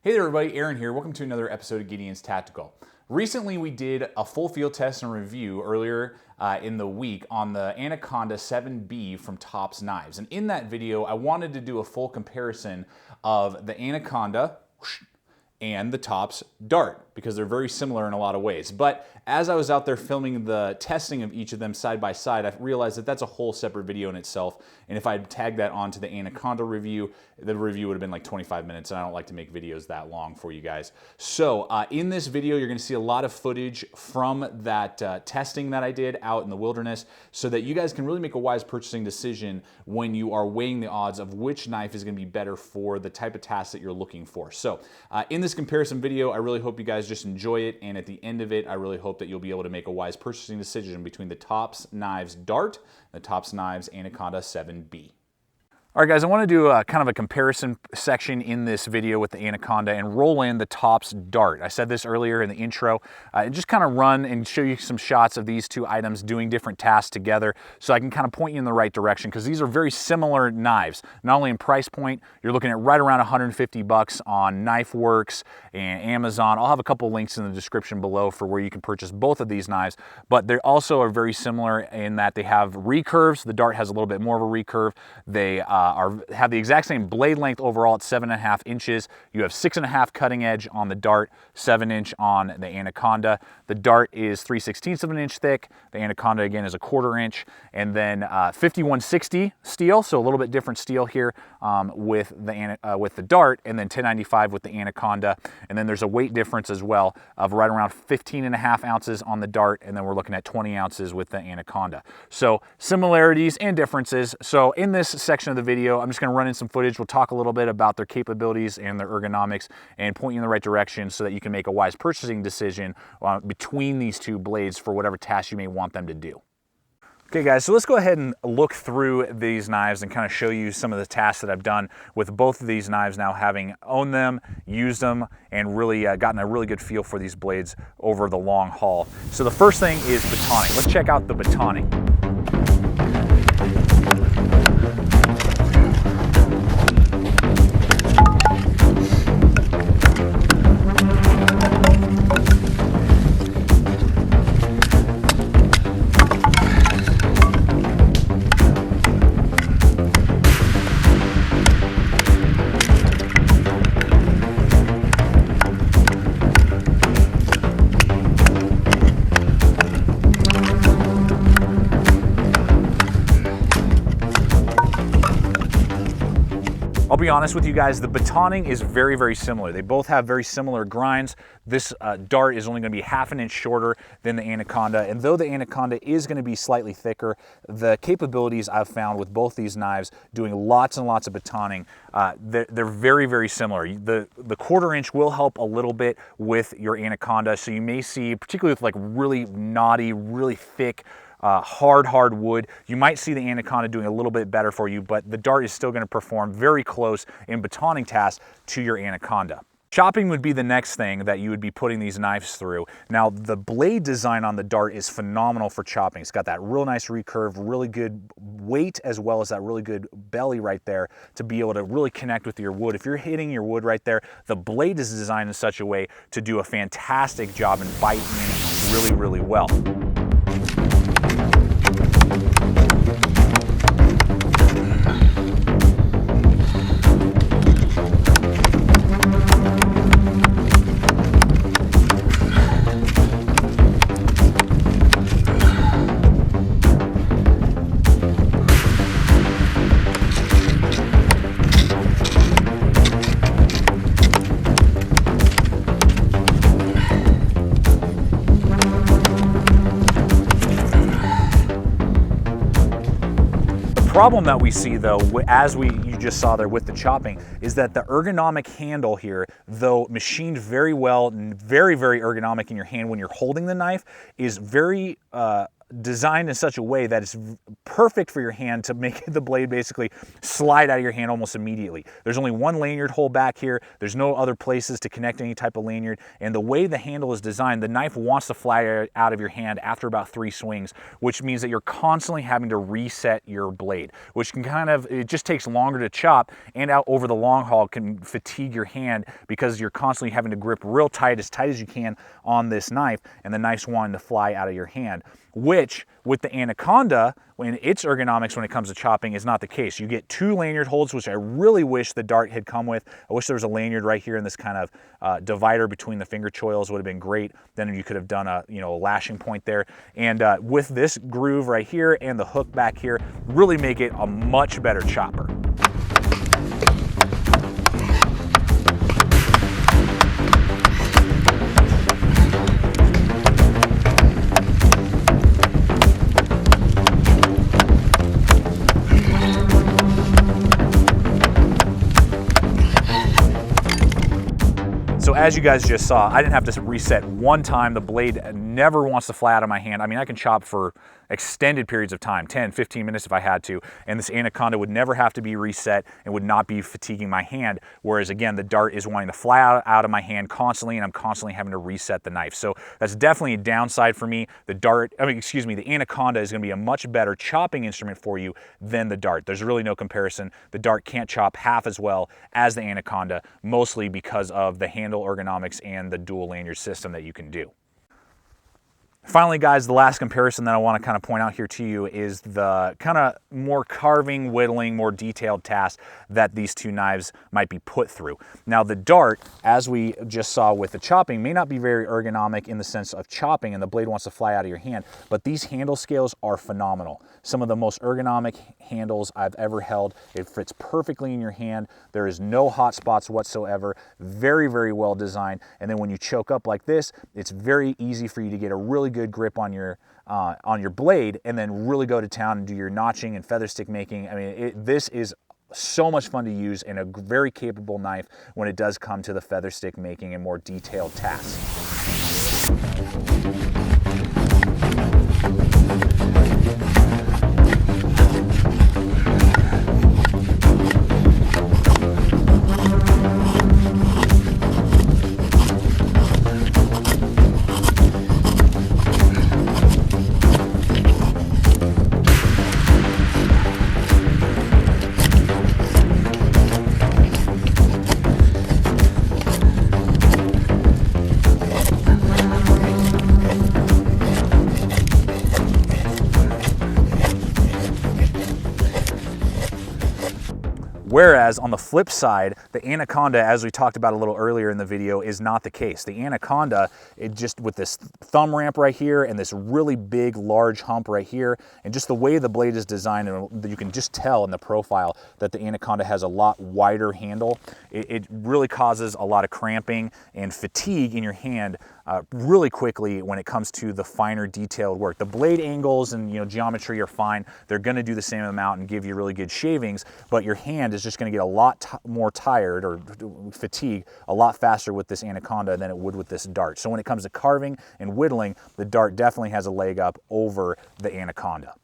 Hey there everybody, Aaron here. Welcome to another episode of Gideon's Tactical. Recently we did a full field test and review earlier in the week on the Anaconda 7B from Tops Knives. And in that video, I wanted to do a full comparison of the Anaconda and the Tops Dart because they're very similar in a lot of ways. But as I was out there filming the testing of each of them side by side, I realized that that's a whole separate video in itself. And if I'd tagged that onto the Anaconda review, the review would have been like 25 minutes, and I don't like to make videos that long for you guys. So in this video, you're gonna see a lot of footage from that testing that I did out in the wilderness so that you guys can really make a wise purchasing decision when you are weighing the odds of which knife is gonna be better for the type of task that you're looking for. So in this comparison video, I really hope you guys just enjoy it, and at the end of it, I really hope that you'll be able to make a wise purchasing decision between the Tops Knives Dart and the Tops Knives Anaconda 7B. All right guys, I want to do a kind of a comparison section in this video with the Anaconda and roll in the Tops Dart. I said this earlier in the intro, and just kind of run and show you some shots of these two items doing different tasks together so I can kind of point you in the right direction, because these are very similar knives. Not only in price point, you're looking at right around 150 bucks on KnifeWorks and Amazon. I'll have a couple links in the description below for where you can purchase both of these knives, but they also are very similar in that they have recurves. The Dart has a little bit more of a recurve. They have the exact same blade length overall at 7.5 inches. You have 6.5 cutting edge on the Dart, 7 inch on the Anaconda. The Dart is 3/16 of an inch thick. The Anaconda again is a 1/4 inch, and then 5160 steel, so a little bit different steel here with the Dart, and then 1095 with the Anaconda. And then there's a weight difference as well of right around 15.5 ounces on the Dart, and then we're looking at 20 ounces with the Anaconda. So similarities and differences. So in this section of the video, I'm just going to run in some footage. We'll talk a little bit about their capabilities and their ergonomics and point you in the right direction so that you can make a wise purchasing decision between these two blades for whatever task you may want them to do. Okay guys, so let's go ahead and look through these knives and kind of show you some of the tasks that I've done with both of these knives now, having owned them, used them, and really gotten a really good feel for these blades over the long haul. So the first thing is batoning. Let's check out the batoning. I'll be honest with you guys, the batoning is very, very similar. They both have very similar grinds. This Dart is only going to be 1/2 inch shorter than the Anaconda, and though the Anaconda is going to be slightly thicker, the capabilities I've found with both these knives doing lots and lots of batoning, they're very, very similar. The 1/4 inch will help a little bit with your Anaconda, so you may see, particularly with like really knotty, really thick, hard wood, you might see the Anaconda doing a little bit better for you, but the Dart is still going to perform very close in batoning tasks to your Anaconda. Chopping would be the next thing that you would be putting these knives through. Now, the blade design on the Dart is phenomenal for chopping. It's got that real nice recurve, really good weight, as well as that really good belly right there to be able to really connect with your wood. If you're hitting your wood right there, the blade is designed in such a way to do a fantastic job and bite in really, really well. The problem that we see though, as you just saw there with the chopping, is that the ergonomic handle here, though machined very well and very, very ergonomic in your hand when you're holding the knife, is very designed in such a way that it's perfect for your hand to make the blade basically slide out of your hand almost immediately. There's only one lanyard hole back here. There's no other places to connect any type of lanyard. And the way the handle is designed, the knife wants to fly out of your hand after about 3 swings, which means that you're constantly having to reset your blade, which can it just takes longer to chop, and out over the long haul can fatigue your hand because you're constantly having to grip real tight as you can on this knife, and the knife's wanting to fly out of your hand. Which, with the Anaconda, when its ergonomics when it comes to chopping is not the case. You get 2 lanyard holds, which I really wish the Dart had come with. I wish there was a lanyard right here in this kind of divider between the finger choils. Would have been great. Then you could have done a lashing point there. And with this groove right here and the hook back here, really make it a much better chopper. So as you guys just saw, I didn't have to reset one time. The blade never wants to fly out of my hand. I mean, I can chop for extended periods of time, 10, 15 minutes if I had to, and this Anaconda would never have to be reset and would not be fatiguing my hand, whereas again, the Dart is wanting to fly out of my hand constantly, and I'm constantly having to reset the knife. So that's definitely a downside for me. The Anaconda is gonna be a much better chopping instrument for you than the Dart. There's really no comparison. The Dart can't chop half as well as the Anaconda, mostly because of the handle ergonomics and the dual lanyard system that you can do. Finally, guys, the last comparison that I want to kind of point out here to you is the kind of more carving, whittling, more detailed tasks that these 2 knives might be put through. Now, the Dart, as we just saw with the chopping, may not be very ergonomic in the sense of chopping and the blade wants to fly out of your hand, but these handle scales are phenomenal. Some of the most ergonomic handles I've ever held. It fits perfectly in your hand. There is no hot spots whatsoever. Very, very well designed. And then when you choke up like this, it's very easy for you to get a really good grip on your blade and then really go to town and do your notching and feather stick making. I mean, this is so much fun to use and a very capable knife when it does come to the feather stick making and more detailed tasks. Whereas on the flip side, the Anaconda, as we talked about a little earlier in the video, is not the case. The Anaconda, it just with this thumb ramp right here and this really big, large hump right here, and just the way the blade is designed, and you can just tell in the profile that the Anaconda has a lot wider handle. It really causes a lot of cramping and fatigue in your hand really quickly when it comes to the finer detailed work. The blade angles and geometry are fine. They're going to do the same amount and give you really good shavings, but your hand is just going to get a lot more tired or fatigue a lot faster with this Anaconda than it would with this Dart. So when it comes to carving and whittling, the Dart definitely has a leg up over the Anaconda.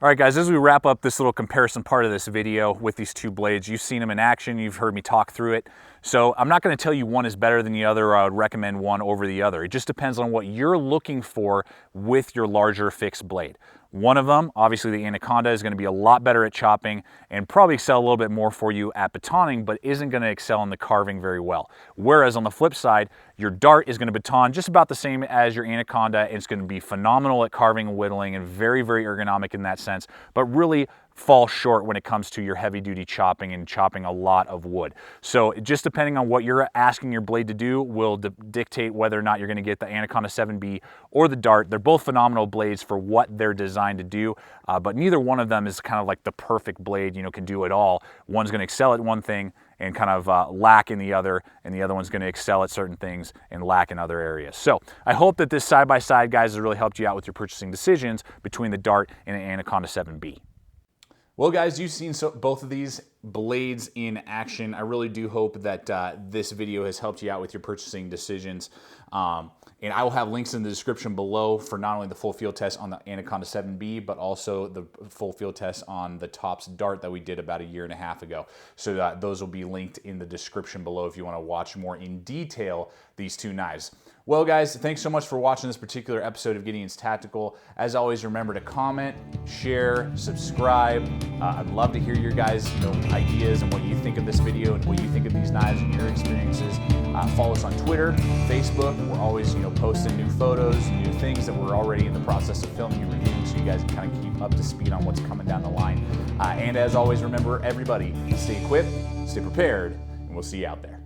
All right, guys, as we wrap up this little comparison part of this video with these 2 blades, you've seen them in action, you've heard me talk through it. So I'm not going to tell you one is better than the other, or I would recommend one over the other. It just depends on what you're looking for with your larger fixed blade. One of them, obviously the Anaconda, is going to be a lot better at chopping and probably excel a little bit more for you at batoning, but isn't going to excel in the carving very well. Whereas on the flip side, your Dart is going to baton just about the same as your Anaconda, and it's going to be phenomenal at carving and whittling and very, very ergonomic in that sense, but really fall short when it comes to your heavy duty chopping and chopping a lot of wood. So just depending on what you're asking your blade to do will dictate whether or not you're going to get the Anaconda 7B or the Dart. They're both phenomenal blades for what they're designed to do, but neither one of them is kind of like the perfect blade, can do it all. One's going to excel at one thing and kind of lack in the other, and the other one's going to excel at certain things and lack in other areas. So I hope that this side-by-side, guys, has really helped you out with your purchasing decisions between the Dart and the Anaconda 7B. Well, guys, you've seen both of these blades in action. I really do hope that this video has helped you out with your purchasing decisions. And I will have links in the description below for not only the full field test on the Anaconda 7B, but also the full field test on the Tops Dart that we did about 1.5 years ago. So those will be linked in the description below if you want to watch more in detail these two knives. Well, guys, thanks so much for watching this particular episode of Gideon's Tactical. As always, remember to comment, share, subscribe. I'd love to hear your guys' ideas and what you think of this video and what you think of these knives and your experiences. Follow us on Twitter, Facebook. We're always posting new photos, new things that we're already in the process of filming and reviewing, so you guys can kind of keep up to speed on what's coming down the line. And as always, remember, everybody, stay equipped, stay prepared, and we'll see you out there.